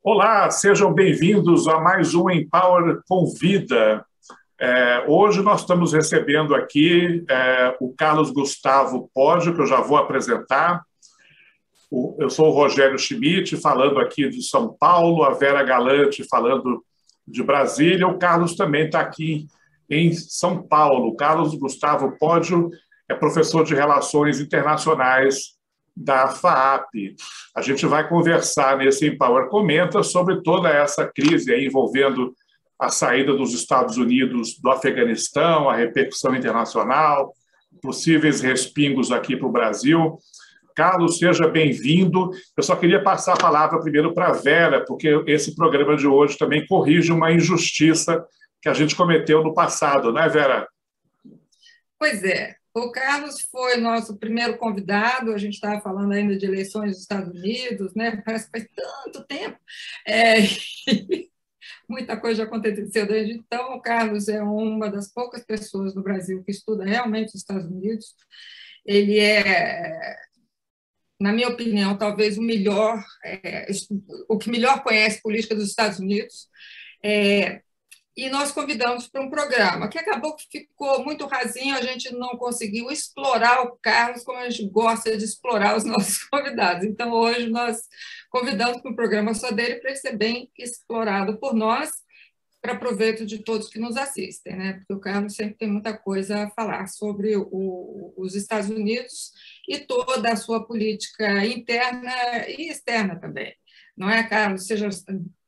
Olá, sejam bem-vindos a mais um Empower Convida. Hoje nós estamos recebendo aqui o Carlos Gustavo Poggio, que eu já vou apresentar. Eu sou o Rogério Schmidt, falando aqui de São Paulo, a Vera Galante falando de Brasília. O Carlos também está aqui em São Paulo. O Carlos Gustavo Poggio é professor de Relações Internacionais da FAAP. A gente vai conversar nesse Empower Comenta sobre toda essa crise aí envolvendo a saída dos Estados Unidos do Afeganistão, a repercussão internacional, possíveis respingos aqui para o Brasil. Carlos, seja bem-vindo. Eu só queria passar a palavra primeiro para a Vera, porque esse programa de hoje também corrige uma injustiça que a gente cometeu no passado, não é, Vera? Pois é. O Carlos foi nosso primeiro convidado, a gente estava falando ainda de eleições dos Estados Unidos, né? Parece que faz tanto tempo. Muita coisa já aconteceu desde então. O Carlos é uma das poucas pessoas no Brasil que estuda realmente os Estados Unidos. Ele é, na minha opinião, talvez o que melhor conhece política dos Estados Unidos. E nós convidamos para um programa que acabou que ficou muito rasinho, a gente não conseguiu explorar o Carlos como a gente gosta de explorar os nossos convidados. Então, hoje nós convidamos para um programa só dele para ele ser bem explorado por nós, para proveito de todos que nos assistem, né? Porque o Carlos sempre tem muita coisa a falar sobre os Estados Unidos e toda a sua política interna e externa também. Não é, Carlos? Seja,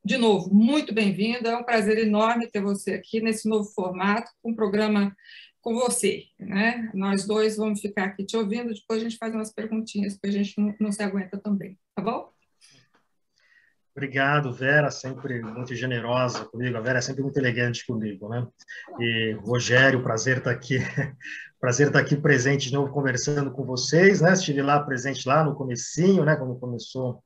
de novo, muito bem-vindo. É um prazer enorme ter você aqui nesse novo formato, um programa com você, né? Nós dois vamos ficar aqui te ouvindo, depois a gente faz umas perguntinhas, porque a gente não se aguenta também, tá bom? Obrigado, Vera, sempre muito generosa comigo. A Vera é sempre muito elegante comigo, né? E Rogério, prazer estar aqui. Prazer estar aqui presente de novo, conversando com vocês, né? Estive lá presente lá no comecinho, né? Quando começou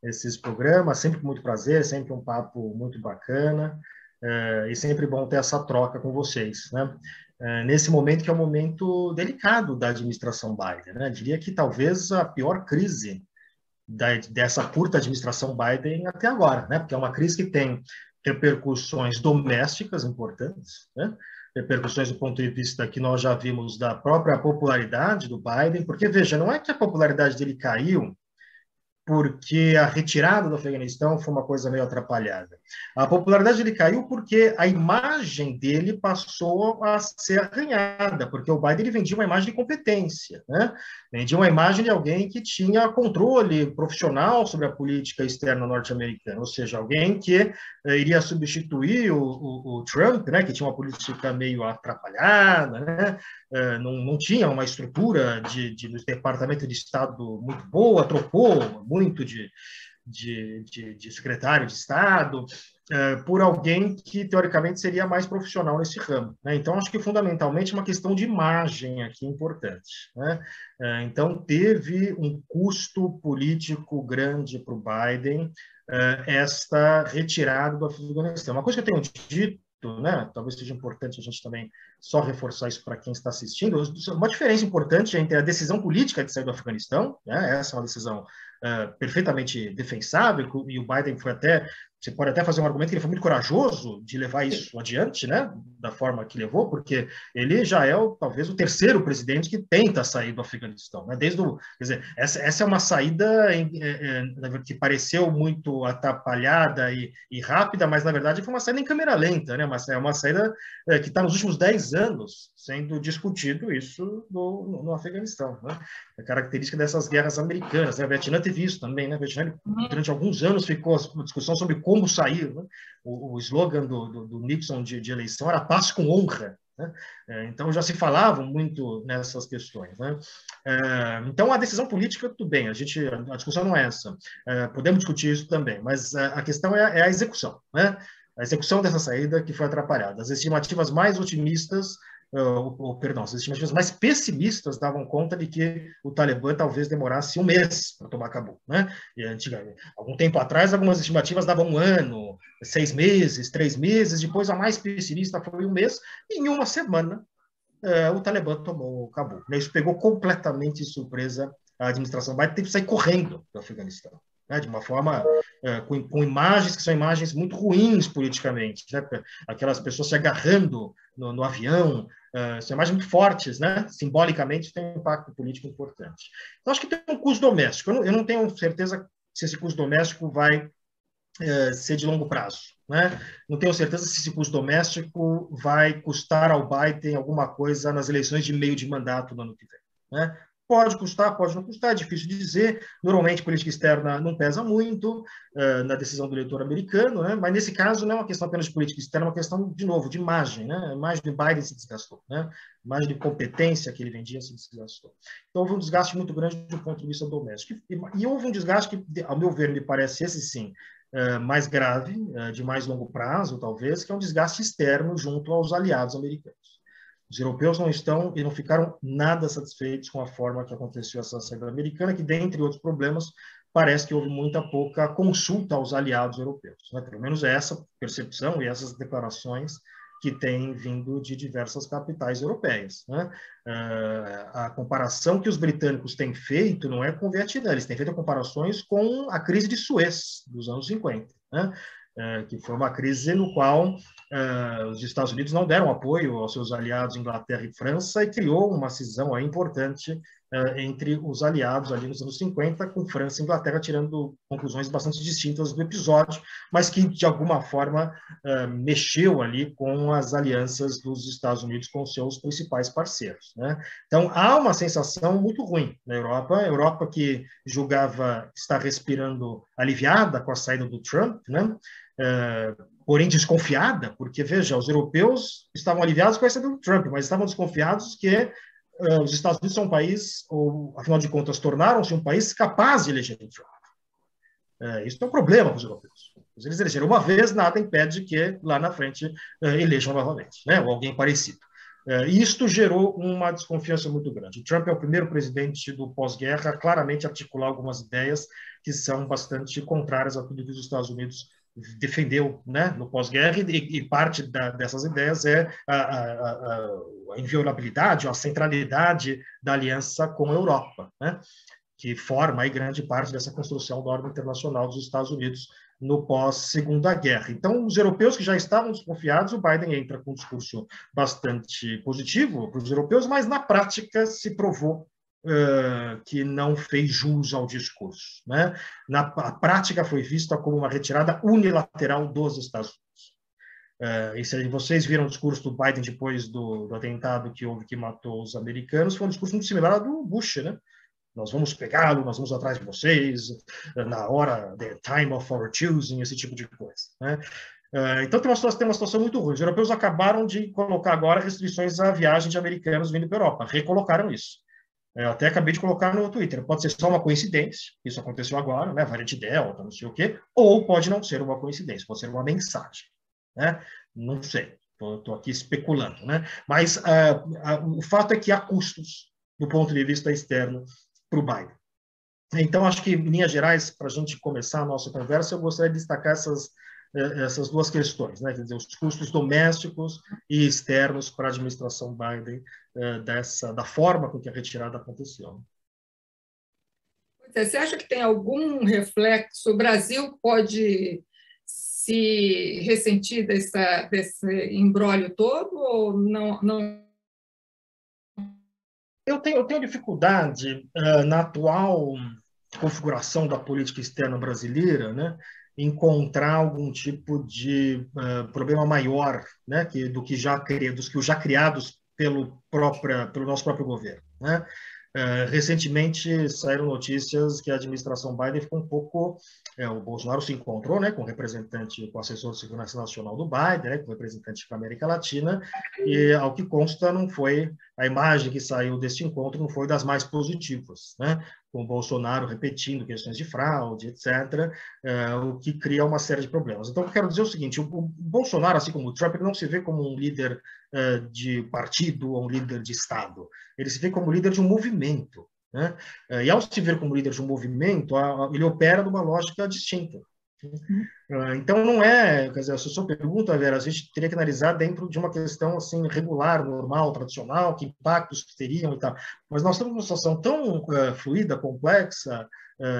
esses programas, sempre com muito prazer, sempre um papo muito bacana, e sempre bom ter essa troca com vocês, né? Nesse momento que é um momento delicado da administração Biden, né? Eu diria que talvez a pior crise dessa curta administração Biden até agora, né? Porque é uma crise que tem repercussões domésticas importantes, né? Repercussões do ponto de vista que nós já vimos da própria popularidade do Biden, porque, veja, não é que a popularidade dele caiu porque a retirada do Afeganistão foi uma coisa meio atrapalhada. A popularidade dele caiu porque a imagem dele passou a ser arranhada, porque o Biden ele vendia uma imagem de competência, né? Vendia uma imagem de alguém que tinha controle profissional sobre a política externa norte-americana, ou seja, alguém que iria substituir o Trump, né? Que tinha uma política meio atrapalhada, né? Não tinha uma estrutura do Departamento de Estado muito boa, trocou muito de secretário de Estado por alguém que, teoricamente, seria mais profissional nesse ramo, né? Então, acho que, fundamentalmente, é uma questão de imagem aqui importante, né? Então, teve um custo político grande para o Biden esta retirada do Afeganistão. Uma coisa que eu tenho dito, né, talvez seja importante a gente também só reforçar isso para quem está assistindo, uma diferença importante entre a decisão política de sair do Afeganistão, né, essa é uma decisão perfeitamente defensável, e o Biden foi até, você pode até fazer um argumento que ele foi muito corajoso de levar isso adiante, né, da forma que levou, porque ele já é talvez o terceiro presidente que tenta sair do Afeganistão, né, quer dizer, essa é uma saída que pareceu muito atrapalhada e rápida, mas na verdade foi uma saída em câmera lenta, né, é uma saída que está nos últimos 10 anos sendo discutido isso no Afeganistão, né? A característica dessas guerras americanas, né? O Vietnã teve isso também, né? O Vietnã, durante alguns anos, ficou uma discussão sobre como sair, né? O slogan do Nixon de eleição era paz com honra, né? Então, já se falava muito nessas questões, né? Então, a decisão política, tudo bem, a discussão não é essa. Podemos discutir isso também, mas a questão é a execução, né? A execução dessa saída que foi atrapalhada. As estimativas mais otimistas, as estimativas mais pessimistas davam conta de que o Talibã talvez demorasse um mês para tomar Cabul, né? E algum tempo atrás, algumas estimativas davam 1 ano, 6 meses, 3 meses, depois a mais pessimista foi 1 mês, e em 1 semana o Talibã tomou Cabul. Isso pegou completamente de surpresa a administração Biden, teve que sair correndo do Afeganistão, né, de uma forma com imagens que são imagens muito ruins politicamente, né, aquelas pessoas se agarrando no avião, são imagens muito fortes, né, simbolicamente tem um impacto político importante. Então, acho que tem um custo doméstico. Eu não tenho certeza se esse custo doméstico vai ser de longo prazo, né? Não tenho certeza se esse custo doméstico vai custar ao Biden alguma coisa nas eleições de meio de mandato no ano que vem, né? Pode custar, pode não custar, é difícil de dizer. Normalmente, política externa não pesa muito na decisão do eleitor americano, né? Mas nesse caso não é uma questão apenas de política externa, é uma questão, de novo, de imagem, né? A imagem de Biden se desgastou, né? A imagem de competência que ele vendia se desgastou. Então, houve um desgaste muito grande do ponto de vista doméstico. E houve um desgaste que, ao meu ver, me parece esse sim, mais grave, de mais longo prazo, talvez, que é um desgaste externo junto aos aliados americanos. Os europeus não estão e não ficaram nada satisfeitos com a forma que aconteceu essa saída americana, que, dentre outros problemas, parece que houve muita pouca consulta aos aliados europeus, né? Pelo menos é essa percepção e essas declarações que têm vindo de diversas capitais europeias, né? A comparação que os britânicos têm feito não é com o Vietnã, eles têm feito comparações com a crise de Suez dos anos 50, né? Que foi uma crise no qual os Estados Unidos não deram apoio aos seus aliados Inglaterra e França e criou uma cisão aí importante entre os aliados ali nos anos 50, com França e Inglaterra tirando conclusões bastante distintas do episódio, mas que, de alguma forma, mexeu ali com as alianças dos Estados Unidos com seus principais parceiros, né? Então, há uma sensação muito ruim na Europa, a Europa que julgava estar respirando aliviada com a saída do Trump, né? Porém desconfiada, porque, veja, os europeus estavam aliviados com a saída do Trump, mas estavam desconfiados que os Estados Unidos são um país, ou, afinal de contas, tornaram-se um país capaz de eleger o Trump. Isso é um problema para os europeus. Eles elegeram uma vez, nada impede que lá na frente elejam novamente, né? Ou alguém parecido. E isto gerou uma desconfiança muito grande. O Trump é o primeiro presidente do pós-guerra a claramente articular algumas ideias que são bastante contrárias a tudo que os Estados Unidos defendeu, né, no pós-guerra, e parte dessas ideias é a inviolabilidade, a centralidade da aliança com a Europa, né, que forma aí grande parte dessa construção da ordem internacional dos Estados Unidos no pós-Segunda Guerra. Então, os europeus que já estavam desconfiados, o Biden entra com um discurso bastante positivo para os europeus, mas na prática se provou que não fez jus ao discurso, né? A prática foi vista como uma retirada unilateral dos Estados Unidos. E se vocês viram o discurso do Biden depois do atentado que houve que matou os americanos, foi um discurso muito similar ao do Bush, né? Nós vamos pegá-lo, nós vamos atrás de vocês, na hora, the time of our choosing, esse tipo de coisa, né? Então tem uma situação muito ruim. Os europeus acabaram de colocar agora restrições à viagem de americanos vindo para a Europa, recolocaram isso. Eu até acabei de colocar no Twitter. Pode ser só uma coincidência, isso aconteceu agora, né? Variante Delta, não sei o quê, ou pode não ser uma coincidência, pode ser uma mensagem, né? Não sei, estou aqui especulando, né? Mas o fato é que há custos do ponto de vista externo para o Biden. Então, acho que, em linhas gerais, para a gente começar a nossa conversa, eu gostaria de destacar essas duas questões, né? Quer dizer, os custos domésticos e externos para a administração Biden da forma com que a retirada aconteceu. Você acha que tem algum reflexo? O Brasil pode se ressentir desse imbróglio todo ou não? Eu tenho dificuldade na atual configuração da política externa brasileira, né, encontrar algum tipo de problema maior, né, dos que já criados pelo nosso próprio governo, né? Recentemente saíram notícias que a administração Biden ficou um pouco... o Bolsonaro se encontrou, né, com o representante, com o assessor de segurança nacional do Biden, né, com o representante da América Latina, e, ao que consta, não foi a imagem que saiu deste encontro não foi das mais positivas, né, com o Bolsonaro repetindo questões de fraude, etc., o que cria uma série de problemas. Então, eu quero dizer o seguinte, o Bolsonaro, assim como o Trump, ele não se vê como um líder de partido ou um líder de Estado. Ele se vê como líder de um movimento, né? E ao se ver como líder de um movimento, ele opera numa lógica distinta. Então, não é, quer dizer, a sua pergunta, Vera, a gente teria que analisar dentro de uma questão assim, regular, normal, tradicional, que impactos que teriam e tal. Mas nós temos uma situação tão fluida, complexa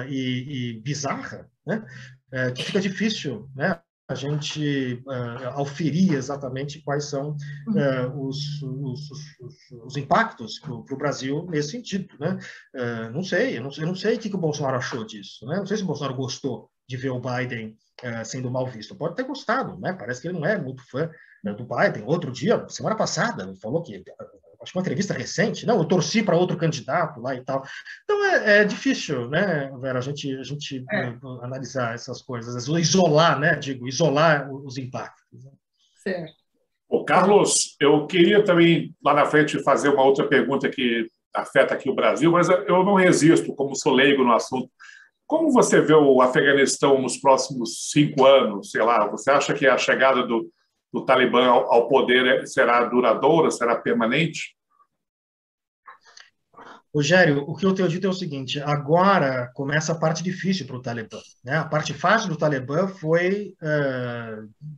e bizarra, né, que fica difícil, né, a gente auferir exatamente quais são os impactos para o Brasil nesse sentido. Né? Não sei, eu não sei o que o Bolsonaro achou disso. Né? Não sei se o Bolsonaro gostou de ver o Biden sendo mal visto. Pode ter gostado, né? Parece que ele não é muito fã do Biden. Outro dia, semana passada, ele falou que, acho que uma entrevista recente, não, eu torci para outro candidato lá e tal. Então é difícil, né, Vera, a gente analisar essas coisas, isolar, né, isolar os impactos. Né? Certo. Ô, Carlos, eu queria também, lá na frente, fazer uma outra pergunta que afeta aqui o Brasil, mas eu não resisto, como sou leigo no assunto. Como você vê o Afeganistão nos próximos 5 anos? Sei lá, você acha que a chegada do Talibã ao poder será duradoura, será permanente? Rogério, o que eu tenho dito é o seguinte: agora começa a parte difícil para o Talibã. Né? A parte fácil do Talibã foi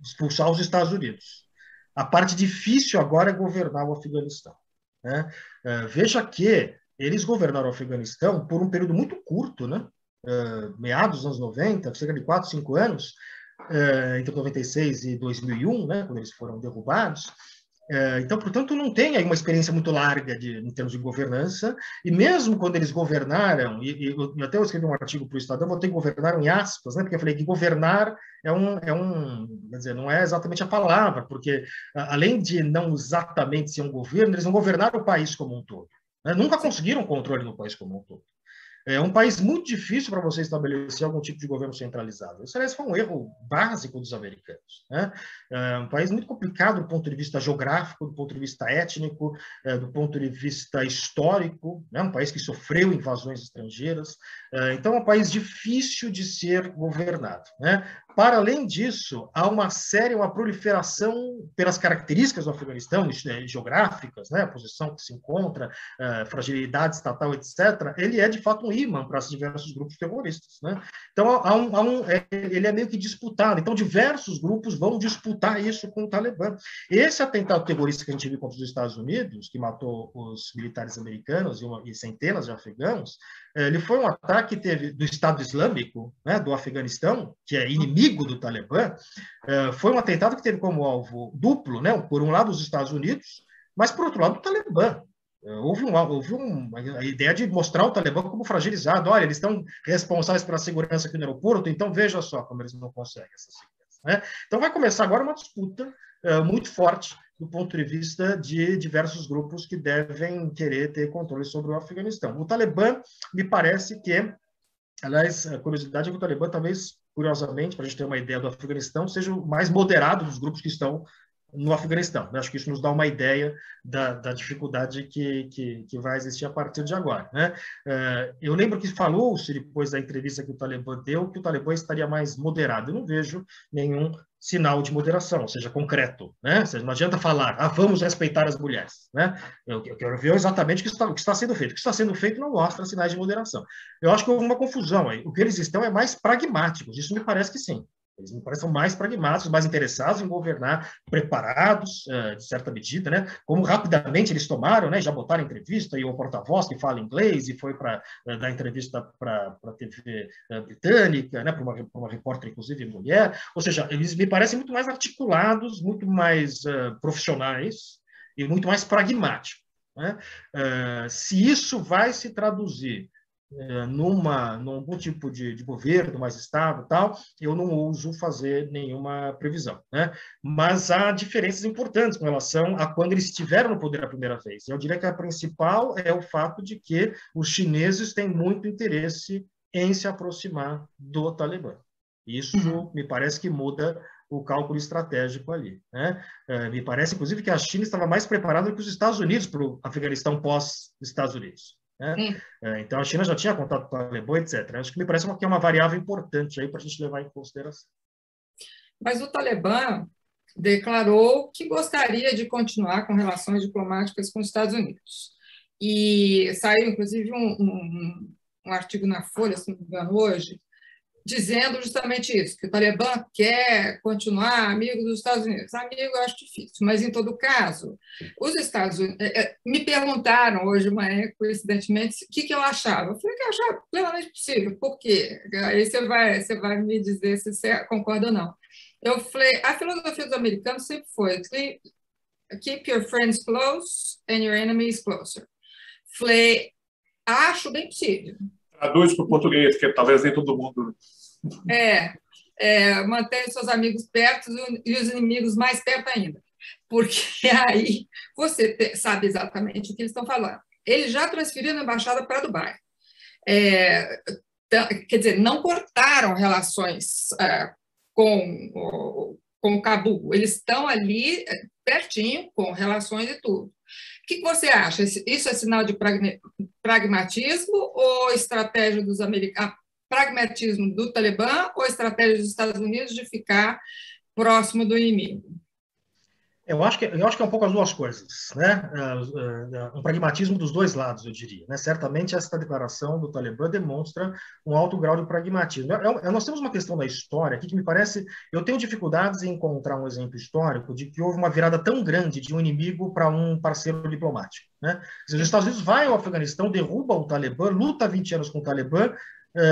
expulsar os Estados Unidos. A parte difícil agora é governar o Afeganistão. Né? Veja que eles governaram o Afeganistão por um período muito curto, né? Meados dos anos 90, cerca de 4, 5 anos, entre 96 e 2001, né, quando eles foram derrubados. Então, portanto, não tem aí uma experiência muito larga em termos de governança, e mesmo quando eles governaram, e até eu escrevi um artigo para o Estadão, eu botei governaram em aspas, né, porque eu falei que governar quer dizer, não é exatamente a palavra, porque além de não exatamente ser um governo, eles não governaram o país como um todo. Né, nunca conseguiram controle no país como um todo. É um país muito difícil para você estabelecer algum tipo de governo centralizado. Isso, aliás, foi um erro básico dos americanos. Né? É um país muito complicado do ponto de vista geográfico, do ponto de vista étnico, do ponto de vista histórico, né? Um país que sofreu invasões estrangeiras. Então, é um país difícil de ser governado. Né? Para além disso, há uma proliferação pelas características do Afeganistão, geográficas, né? A posição que se encontra, fragilidade estatal, etc., ele é, de fato, um imã para diversos grupos terroristas. Né? Então, ele é meio que disputado. Então, diversos grupos vão disputar isso com o Talibã. Esse atentado terrorista que a gente viu contra os Estados Unidos, que matou os militares americanos e centenas de afegãos, ele foi um ataque que teve do Estado Islâmico, né, do Afeganistão, que é inimigo do Talibã. Foi um atentado que teve como alvo duplo, né, por um lado os Estados Unidos, mas por outro lado o Talibã. Houve a ideia de mostrar o Talibã como fragilizado. Olha, eles estão responsáveis pela segurança aqui no aeroporto, então veja só como eles não conseguem essa segurança. Né? Então vai começar agora uma disputa muito forte do ponto de vista de diversos grupos que devem querer ter controle sobre o Afeganistão. O Talibã, me parece que, aliás, a curiosidade é que o Talibã, talvez, curiosamente, para a gente ter uma ideia do Afeganistão, seja o mais moderado dos grupos que estão no Afeganistão. Acho que isso nos dá uma ideia da dificuldade que vai existir a partir de agora. Né? Eu lembro que falou-se, depois da entrevista que o Talibã deu, que o Talibã estaria mais moderado. Eu não vejo nenhum sinal de moderação, ou seja, concreto. Né? Ou seja, não adianta falar, vamos respeitar as mulheres. Né? Eu quero ver exatamente o que está sendo feito. O que está sendo feito não mostra sinais de moderação. Eu acho que houve uma confusão aí. O que eles estão é mais pragmáticos. Isso me parece que sim. Eles me parecem mais pragmáticos, mais interessados em governar, preparados, de certa medida, né? Como rapidamente eles tomaram, né? Já botaram entrevista, e o porta-voz que fala inglês, e foi para dar entrevista para a TV britânica, né? Para uma repórter, inclusive, mulher. Ou seja, eles me parecem muito mais articulados, muito mais profissionais e muito mais pragmáticos. Né? Se isso vai se traduzir num algum tipo de governo mais estável, tal, eu não ouso fazer nenhuma previsão. Né? Mas há diferenças importantes com relação a quando eles estiveram no poder a primeira vez. Eu diria que a principal é o fato de que os chineses têm muito interesse em se aproximar do Talibã. Isso me parece que muda o cálculo estratégico ali. Né? Me parece, inclusive, que a China estava mais preparada do que os Estados Unidos para o Afeganistão pós-Estados Unidos. Né? Então, a China já tinha contato com o Talibã, etc. Acho que me parece que é uma variável importante aí para a gente levar em consideração. Mas o Talibã declarou que gostaria de continuar com relações diplomáticas com os Estados Unidos. E saiu, inclusive, um artigo na Folha, se não me engano, hoje, dizendo justamente isso, que o Talibã quer continuar amigo dos Estados Unidos. Amigo eu acho difícil, mas, em todo caso, os Estados Unidos... Me perguntaram hoje, coincidentemente, o que eu achava. Eu falei que eu achava plenamente possível. Por quê? Aí você vai me dizer se você concorda ou não. Eu falei, a filosofia dos americanos sempre foi keep your friends close and your enemies closer. Falei, acho bem possível. Traduz para o português, que talvez nem todo mundo... Mantenha os seus amigos perto e os inimigos mais perto ainda. Porque aí você sabe exatamente o que eles estão falando. Eles já transferiram a embaixada para Dubai. Quer dizer, não cortaram relações com Cabul. Eles estão ali pertinho, com relações e tudo. O que você acha? Isso é sinal de pragmatismo ou estratégia dos americanos? Pragmatismo do Talibã ou estratégia dos Estados Unidos de ficar próximo do inimigo? Eu acho que é um pouco as duas coisas, né? Um pragmatismo dos dois lados, eu diria. Né? Certamente, esta declaração do Talibã demonstra um alto grau de pragmatismo. Nós temos uma questão da história aqui que me parece... Eu tenho dificuldades em encontrar um exemplo histórico de que houve uma virada tão grande de um inimigo para um parceiro diplomático. Né? Os Estados Unidos vai ao Afeganistão, derruba o Talibã, luta 20 anos com o Talibã,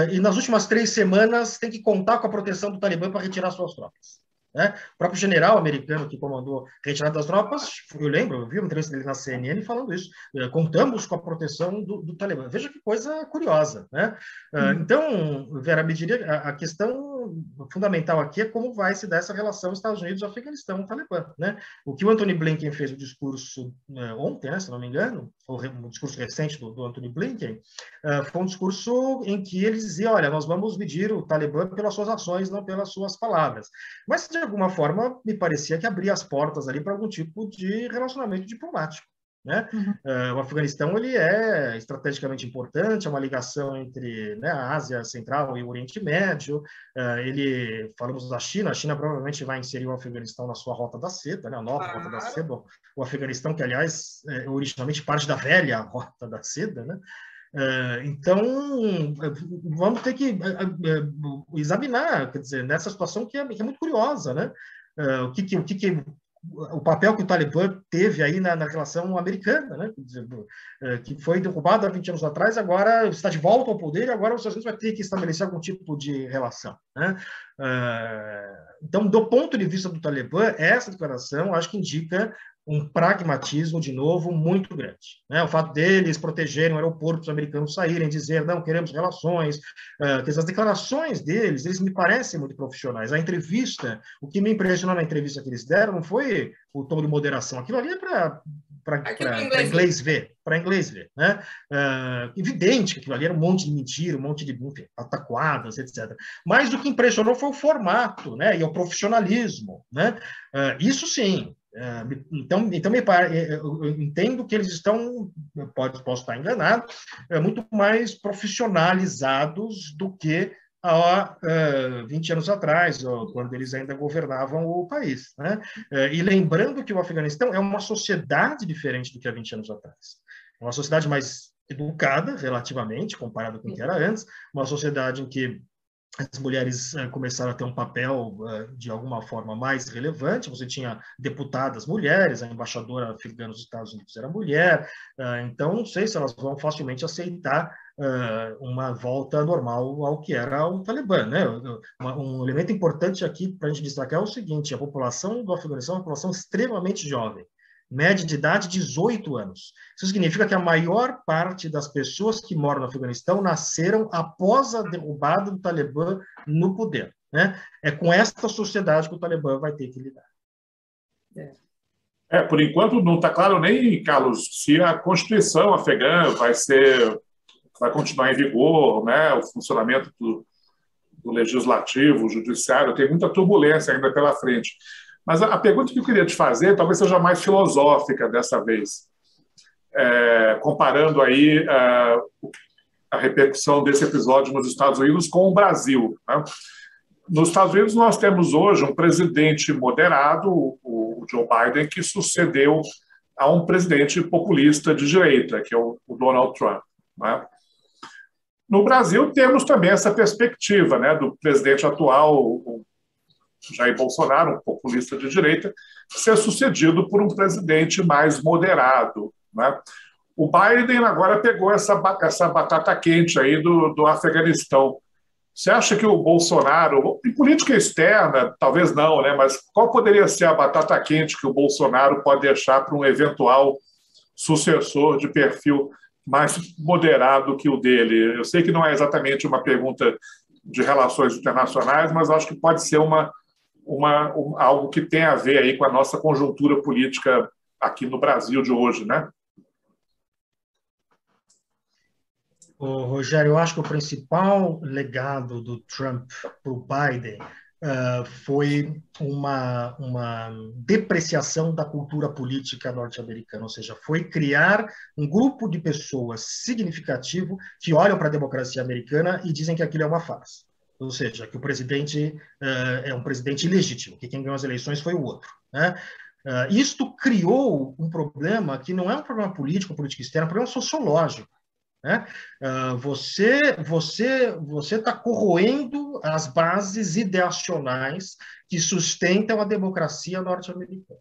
e nas últimas 3 semanas tem que contar com a proteção do Talibã para retirar suas tropas. Né? O próprio general americano que comandou a retirada das tropas, eu vi uma entrevista dele na CNN falando isso, contamos com a proteção do Talibã. Veja que coisa curiosa. Né? Então, Vera, me diria, a questão fundamental aqui é como vai se dar essa relação Estados Unidos-Afeganistão-Talibã. Né? O que o Antony Blinken fez o discurso ontem, né, se não me engano, o discurso recente do Antony Blinken, foi um discurso em que ele dizia, olha, nós vamos medir o Talibã pelas suas ações, não pelas suas palavras. Mas, de alguma forma, me parecia que abria as portas ali para algum tipo de relacionamento diplomático. Né? O Afeganistão ele é estrategicamente importante, é uma ligação entre, né, a Ásia Central e o Oriente Médio. Falamos da China, a China provavelmente vai inserir o Afeganistão na sua Rota da Seda, né, a nova Rota da Seda. O Afeganistão, que, aliás, é originalmente parte da velha Rota da Seda, né? Então, vamos ter que examinar, quer dizer, nessa situação que é muito curiosa, né? O papel que o Talibã teve aí na relação americana, né? Quer dizer, que foi derrubado há 20 anos atrás, agora está de volta ao poder e agora os Estados Unidos vai ter que estabelecer algum tipo de relação. Né? Então, do ponto de vista do Talibã, essa declaração acho que indica um pragmatismo, de novo, muito grande. Né? O fato deles protegerem o aeroporto, os americanos saírem, dizer, não, queremos relações, as declarações deles, eles me parecem muito profissionais. A entrevista, o que me impressionou na entrevista que eles deram não foi o tom de moderação, aquilo ali é para inglês ver, né? Evidente que aquilo ali era um monte de mentira, um monte de pataquadas, etc. Mas o que impressionou foi o formato, né? E o profissionalismo, né? Isso sim. Então eu entendo que eles estão, posso estar enganado, muito mais profissionalizados do que há 20 anos atrás, quando eles ainda governavam o país. Né? E lembrando que o Afeganistão é uma sociedade diferente do que há 20 anos atrás. É uma sociedade mais educada, relativamente, comparado com o que era antes, uma sociedade em que as mulheres começaram a ter um papel, de alguma forma, mais relevante. Você tinha deputadas mulheres, a embaixadora afegã nos Estados Unidos era mulher, então não sei se elas vão facilmente aceitar uma volta normal ao que era o Talibã. Né? Um elemento importante aqui para a gente destacar é o seguinte, a população do Afeganistão é uma população extremamente jovem, média de idade 18 anos. Isso significa que a maior parte das pessoas que moram no Afeganistão nasceram após a derrubada do Talibã no poder. Né? É com esta sociedade que o Talibã vai ter que lidar. Por enquanto não está claro nem, Carlos, se a Constituição afegã vai continuar em vigor, né? O funcionamento do legislativo, judiciário, tem muita turbulência ainda pela frente. Mas a pergunta que eu queria te fazer talvez seja mais filosófica dessa vez, comparando aí a repercussão desse episódio nos Estados Unidos com o Brasil. Né? Nos Estados Unidos, nós temos hoje um presidente moderado, o Joe Biden, que sucedeu a um presidente populista de direita, que é o Donald Trump. Né? No Brasil, temos também essa perspectiva, né, do presidente atual, o Jair Bolsonaro, um populista de direita, ser sucedido por um presidente mais moderado, né? O Biden agora pegou essa batata quente aí do Afeganistão. Você acha que o Bolsonaro, em política externa, talvez não, né? Mas qual poderia ser a batata quente que o Bolsonaro pode deixar para um eventual sucessor de perfil mais moderado que o dele? Eu sei que não é exatamente uma pergunta de relações internacionais, mas acho que pode ser algo que tem a ver aí com a nossa conjuntura política aqui no Brasil de hoje, né? Rogério, eu acho que o principal legado do Trump para o Biden foi uma depreciação da cultura política norte-americana, ou seja, foi criar um grupo de pessoas significativo que olham para a democracia americana e dizem que aquilo é uma farsa. Ou seja, que o presidente é um presidente ilegítimo, que quem ganhou as eleições foi o outro, né? Isto criou um problema que não é um problema político, política externa, é um problema sociológico, né? Você está corroendo as bases ideacionais que sustentam a democracia norte-americana.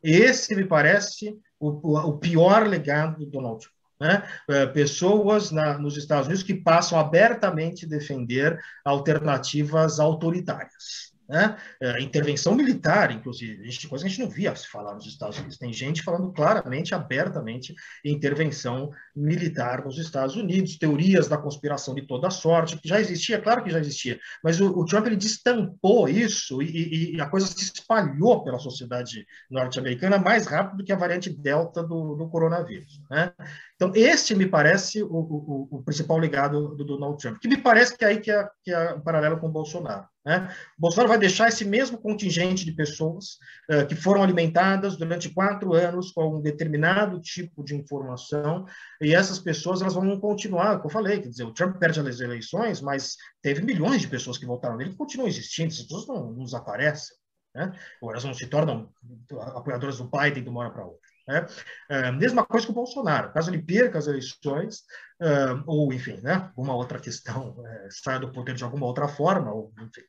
Esse me parece o pior legado do Donald Trump, né? Pessoas nos Estados Unidos que passam abertamente a defender alternativas autoritárias, né? Intervenção militar, inclusive, coisa que a gente não via se falar nos Estados Unidos. Tem gente falando claramente, abertamente, em intervenção militar nos Estados Unidos, teorias da conspiração de toda sorte, que já existia, claro que já existia, mas o Trump ele destampou isso e a coisa se espalhou pela sociedade norte-americana mais rápido que a variante Delta do coronavírus, né? Então, este me parece o principal legado do Donald Trump, que me parece que é um paralelo com o Bolsonaro, né? O Bolsonaro vai deixar esse mesmo contingente de pessoas que foram alimentadas durante 4 anos com um determinado tipo de informação, e essas pessoas elas vão continuar, como eu falei, quer dizer, o Trump perde as eleições, mas teve milhões de pessoas que votaram nele que continuam existindo, essas pessoas não desaparecem, né? Ou elas não se tornam apoiadoras do Biden de uma hora para outra, né? Mesma coisa com o Bolsonaro, caso ele perca as eleições, ou enfim, né, alguma outra questão, saia do poder de alguma outra forma, ou enfim,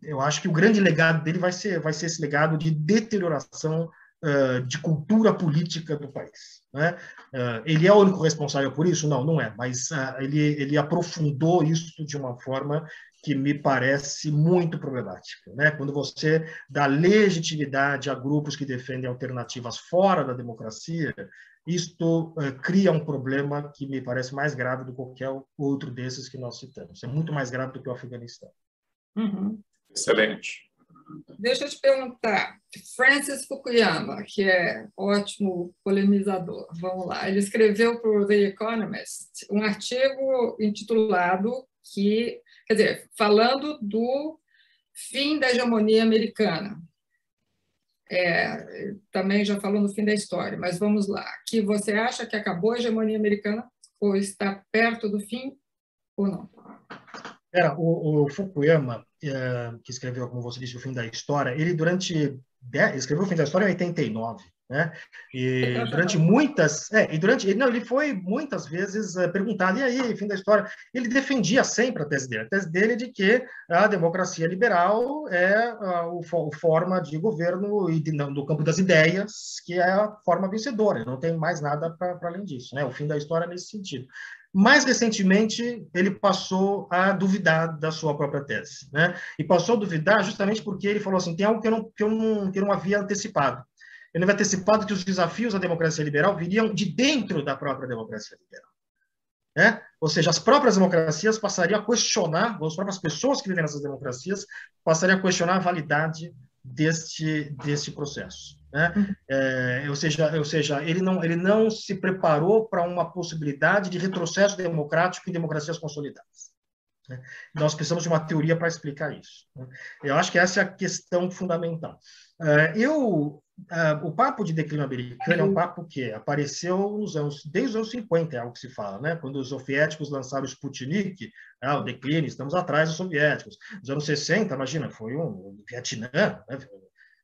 eu acho que o grande legado dele vai ser esse legado de deterioração de cultura política do país, né? Ele é o único responsável por isso? Não é, mas ele aprofundou isso de uma forma que me parece muito problemática, né? Quando você dá legitimidade a grupos que defendem alternativas fora da democracia, isto cria um problema que me parece mais grave do que qualquer outro desses que nós citamos. É muito mais grave do que o Afeganistão. Uhum. Excelente. Deixa eu te perguntar, Francis Fukuyama, que é ótimo polemizador, vamos lá, ele escreveu para o The Economist um artigo intitulado quer dizer, falando do fim da hegemonia americana. Também já falou no fim da história, mas vamos lá. Que você acha que acabou a hegemonia americana ou está perto do fim ou não? O Fukuyama, que escreveu, como você disse, o fim da história, ele escreveu o fim da história em 89, né? E durante muitas, ele foi muitas vezes perguntado, e aí, fim da história? Ele defendia sempre a tese dele é de que a democracia liberal é a forma de governo e do campo das ideias, que é a forma vencedora, não tem mais nada para além disso, né? O fim da história nesse sentido. Mais recentemente, ele passou a duvidar da sua própria tese, né? E passou a duvidar justamente porque ele falou assim, tem algo que eu não havia antecipado. Eu não havia antecipado que os desafios da democracia liberal viriam de dentro da própria democracia liberal, né? Ou seja, as próprias democracias passariam a questionar, as próprias pessoas que vivem nessas democracias passariam a questionar a validade deste processo, né? Ou seja, ele não se preparou para uma possibilidade de retrocesso democrático em democracias consolidadas, né? Nós precisamos de uma teoria para explicar isso, né? Eu acho que essa é a questão fundamental. O papo de declínio americano é um papo que apareceu desde os anos 50, é algo que se fala, né? Quando os soviéticos lançaram o Sputnik, o declínio, estamos atrás dos soviéticos. Nos anos 60, imagina, foi o Vietnã, né?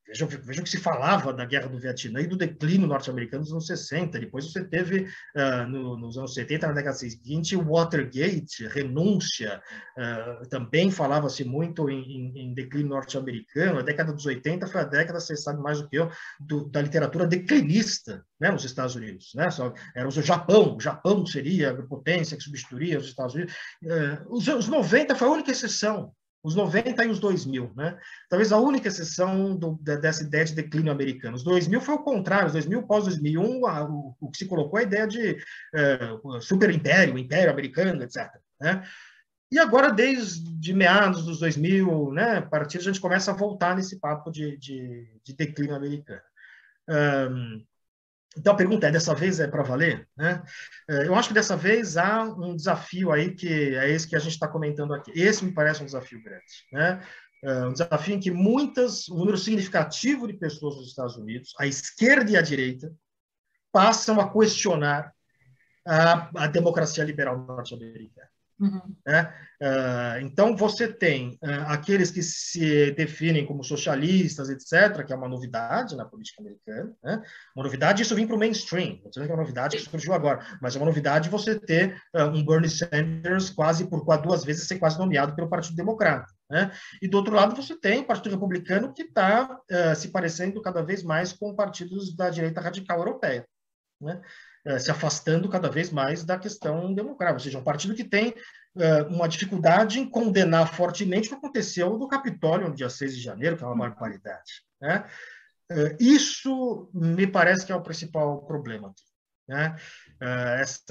Vejam que se falava da Guerra do Vietnã e do declínio norte-americano nos anos 60. Depois você teve, nos anos 70, na década seguinte, o Watergate, renúncia. Também falava-se muito em declínio norte-americano. A década dos 80 foi a década, você sabe mais do que eu, da literatura declinista, né, nos Estados Unidos. Né? Era o Japão. O Japão seria a potência que substituiria os Estados Unidos. Os 90 foi a única exceção. Os 90 e os 2000, né? Talvez a única exceção dessa ideia de declínio americano. Os 2000 foi o contrário. Os 2000, pós-2001, o que se colocou é a ideia de superimpério, império americano, etc. Né? E agora, desde meados dos 2000, né, a partir a gente começa a voltar nesse papo de declínio americano. Então, a pergunta é, dessa vez é para valer? Né? Eu acho que dessa vez há um desafio aí, que é esse que a gente está comentando aqui. Esse me parece um desafio grande. Né? Um desafio em que um número significativo de pessoas nos Estados Unidos, a esquerda e a direita, passam a questionar a democracia liberal norte-americana. Uhum. Né? Então, você tem aqueles que se definem como socialistas, etc., que é uma novidade na política americana. Né? Uma novidade, isso vem para o mainstream. Não sei que é uma novidade que surgiu agora, mas é uma novidade você ter um Bernie Sanders quase 2 vezes ser quase nomeado pelo Partido Democrata. Né? E, do outro lado, você tem o Partido Republicano que está se parecendo cada vez mais com partidos da direita radical europeia. Né? Se afastando cada vez mais da questão democrática, ou seja, um partido que tem uma dificuldade em condenar fortemente o que aconteceu no Capitólio no dia 6 de janeiro, que é uma barbaridade. Né? Isso me parece que é o principal problema aqui. Né?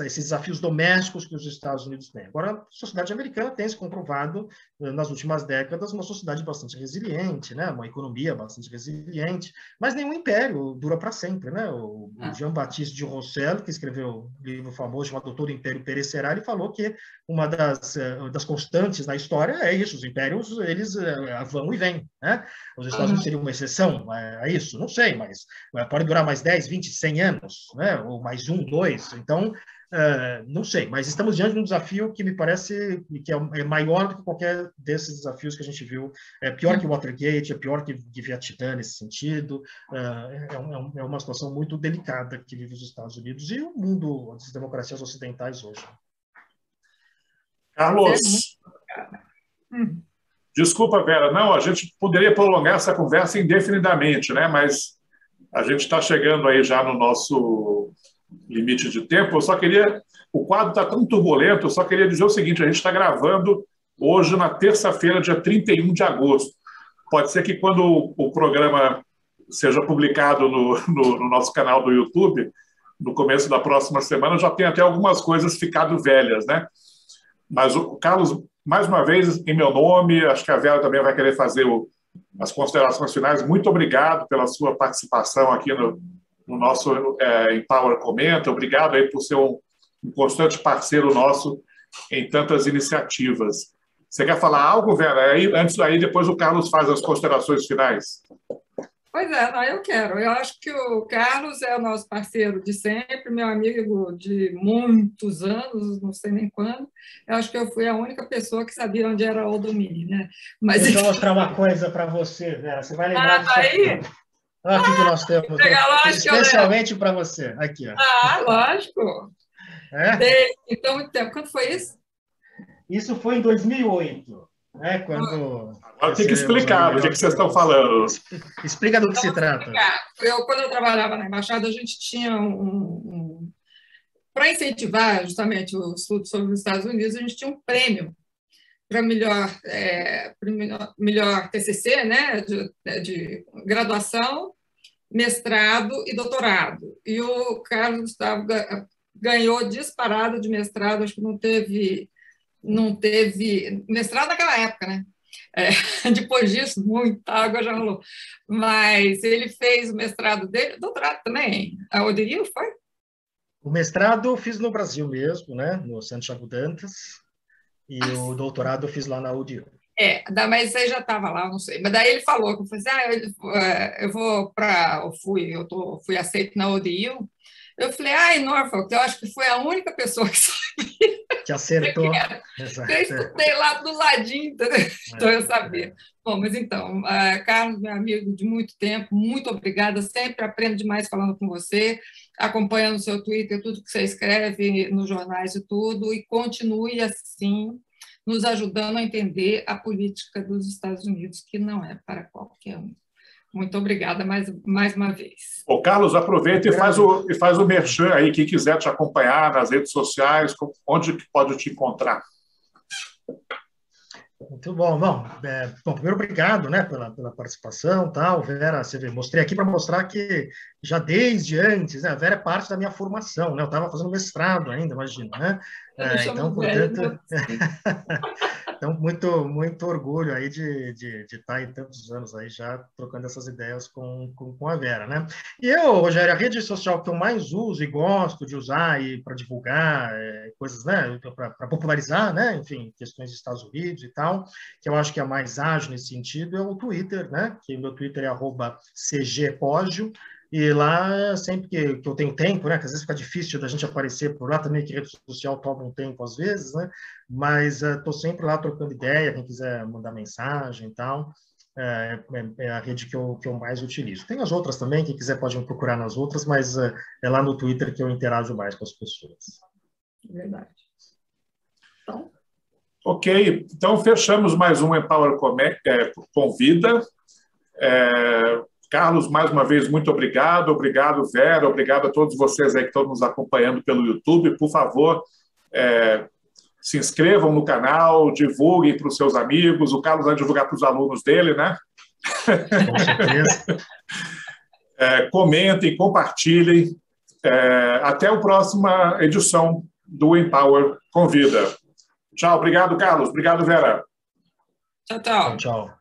Esses desafios domésticos que os Estados Unidos têm. Agora, a sociedade americana tem se comprovado, nas últimas décadas, uma sociedade bastante resiliente, né? Uma economia bastante resiliente, mas nenhum império dura para sempre. Né? O Jean-Baptiste de Rousseau, que escreveu um livro famoso chamado Todo Império Perecerá, ele falou que uma das constantes na história é isso, os impérios eles vão e vêm. Né? Os Estados Unidos seriam uma exceção a isso? Não sei, mas pode durar mais 10, 20, 100 anos, né? Ou mais 1, 2. Então, não sei, mas estamos diante de um desafio que me parece que é maior do que qualquer desses desafios que a gente viu. É pior que o Watergate, é pior que Vietnã nesse sentido. É uma situação muito delicada que vive os Estados Unidos e o mundo das democracias ocidentais hoje. Carlos, desculpa, Vera, não, a gente poderia prolongar essa conversa indefinidamente, né? Mas a gente está chegando aí já no nosso limite de tempo. Eu só queria... O quadro está tão turbulento, eu só queria dizer o seguinte, a gente está gravando hoje na terça-feira, dia 31 de agosto. Pode ser que quando o programa seja publicado no nosso canal do YouTube, no começo da próxima semana, já tenha até algumas coisas ficado velhas, né? Mas o Carlos, mais uma vez, em meu nome, acho que a Vera também vai querer fazer as considerações finais. Muito obrigado pela sua participação aqui no nosso Empower Comenta. Obrigado aí por ser um constante parceiro nosso em tantas iniciativas. Você quer falar algo, Vera? Aí depois o Carlos faz as considerações finais. Pois é, não, eu quero. Eu acho que o Carlos é o nosso parceiro de sempre, meu amigo de muitos anos, não sei nem quando. Eu acho que eu fui a única pessoa que sabia onde era o domínio, né? Mas... Deixa eu mostrar uma coisa para você, Vera. Você vai lembrar disso aí? Olha aqui que nós temos, especialmente para você. Aqui, ó. Lógico. Então, muito tempo. Quando foi isso? Isso foi em 2008. Quando... Agora tem que explicar do que vocês estão falando. Explica do que se trata. Quando eu trabalhava na embaixada, a gente tinha para incentivar justamente o estudo sobre os Estados Unidos, a gente tinha um prêmio para melhor TCC, né, de graduação, mestrado e doutorado. E o Carlos Gustavo ganhou disparado de mestrado, acho que não teve mestrado naquela época, né? Depois disso, muita água já rolou. Mas ele fez o mestrado dele, doutorado também. A ODU foi? O mestrado eu fiz no Brasil mesmo, né? No Santiago Dantas. E o doutorado eu fiz lá na ODU. Mas você já estava lá, não sei. Mas daí ele falou que eu falei eu fui aceito na ODU. Eu falei, em Norfolk, eu acho que foi a única pessoa que sabia. que acertou. Eu estudei lá do ladinho, então eu sabia. Bom, mas então, Carlos, meu amigo de muito tempo, muito obrigada, sempre aprendo demais falando com você, acompanhando o seu Twitter, tudo que você escreve nos jornais e tudo, e continue assim, nos ajudando a entender a política dos Estados Unidos, que não é para qualquer um. Muito obrigada mais uma vez. Ô, Carlos, aproveita e faz o merchan aí, quem quiser te acompanhar nas redes sociais, onde que pode te encontrar? Muito bom. Bom, primeiro, obrigado, né, pela participação, tal. Vera, você vê, mostrei aqui para mostrar que já desde antes, né, a Vera é parte da minha formação, né, eu estava fazendo mestrado ainda, imagina, né? Então, portanto, então muito orgulho aí de estar aí tantos anos aí já trocando essas ideias com a Vera, né? E eu, Rogério, a rede social que eu mais uso e gosto de usar e para divulgar coisas, né, para popularizar, né, enfim, questões dos Estados Unidos e tal, que eu acho que é a mais ágil nesse sentido, é o Twitter, né? Que o meu Twitter é @cgpogio. E lá, sempre que eu tenho tempo, né, que às vezes fica difícil da gente aparecer por lá também, que rede social toma um tempo às vezes, né, mas estou sempre lá trocando ideia, quem quiser mandar mensagem e tal, é a rede que eu mais utilizo. Tem as outras também, quem quiser pode me procurar nas outras, mas é lá no Twitter que eu interajo mais com as pessoas. Verdade. Então... Ok, então fechamos mais um Empower Convida. Carlos, mais uma vez, muito obrigado. Obrigado, Vera. Obrigado a todos vocês aí que estão nos acompanhando pelo YouTube. Por favor, se inscrevam no canal, divulguem para os seus amigos. O Carlos vai divulgar para os alunos dele, né? Com certeza. Comentem, compartilhem. Até a próxima edição do Empower Convida. Tchau. Obrigado, Carlos. Obrigado, Vera. Tchau, tchau. Tchau, tchau.